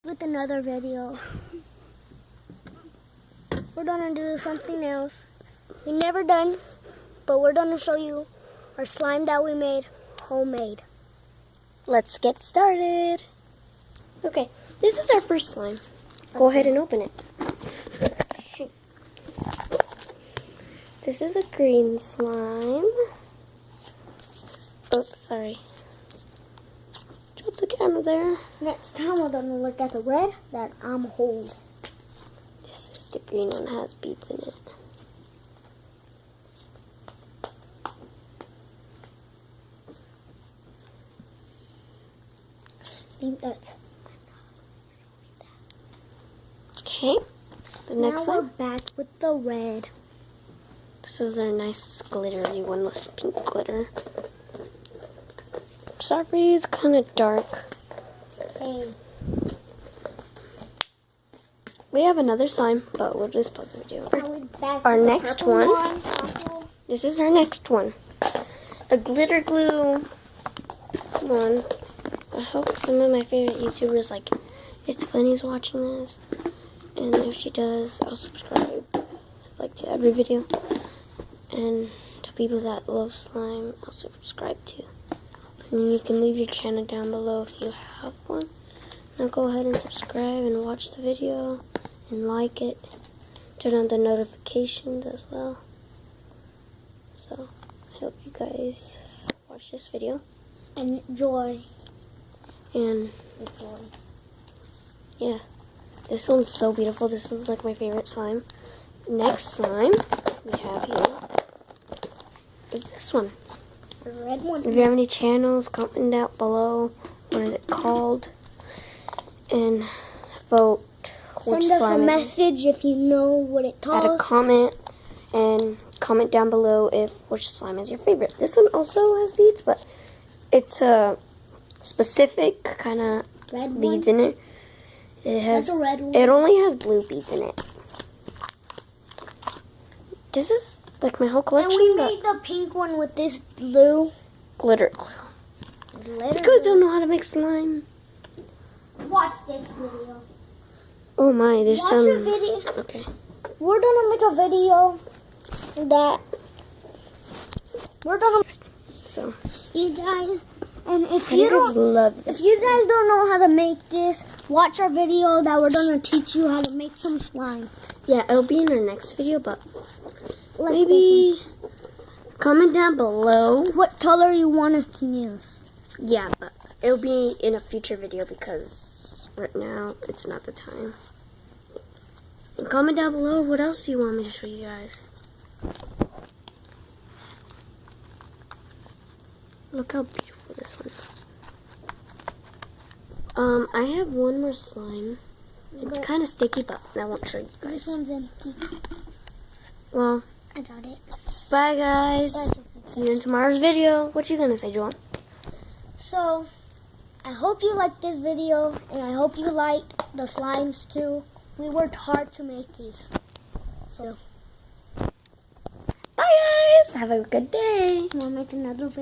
With another video. We're gonna do something else we never done, but we're gonna show you our slime that we made homemade. Let's get started. Okay, this is our first slime. Go ahead and open it. This is a green slime. Oops, sorry. Drop the camera there. Next time we're gonna look at the red that I'm holding. This is the green one, has beads in it. I think that's. Okay, the next now we're one. back with the red. This is our nice glittery one with pink glitter. Sorry, it's kind of dark. Hey. We have another slime, but we'll just pause the video. Now we're back Our with the next purple one. purple. This is our next one. A glitter glue one. I hope some of my favorite YouTubers like It's Funny's watching this. And if she does, I'll subscribe like to every video. And the people that love slime, I'll subscribe to. And you can leave your channel down below if you have one. Now go ahead and subscribe and watch the video and like it. Turn on the notifications as well. So I hope you guys watch this video. Enjoy. And Enjoy. yeah, this one's so beautiful. This is like my favorite slime. Next slime we have here is this one. The red one. If you have any channels, comment down below. What is it called? And vote which Send us a slime it is. message if you know what it Add calls. a comment and comment down below if which slime is your favorite. This one also has beads, but it's a specific kind of Red beads one. in it. It has. That's a red one. It only has blue beads in it. This is like my whole And collection. we but made the pink one with this blue glitter. glitter. You guys don't know how to make slime. Watch this video. Oh my, there's Watch some. a video. Okay. We're gonna make a video that we're gonna So you guys. And if how do you you guys don't, love if this? you guys don't know how to make this, watch our video that we're gonna teach you how to make some slime. Yeah, it'll be in our next video, but Like maybe comment down below. what color you want us to use. Yeah, but it'll be in a future video because right now it's not the time. And comment down below what else do you want me to show you guys. Look how beautiful this one is. I have one more slime. It's But kind of sticky, but I won't show you this guys. one's empty. Well, I got it. bye guys. That's okay. See you in tomorrow's video. What you gonna say, Joel? So, I hope you liked this video, and I hope you liked the slimes too. We worked hard to make these. So, Bye guys. Have a good day. we'll make another video.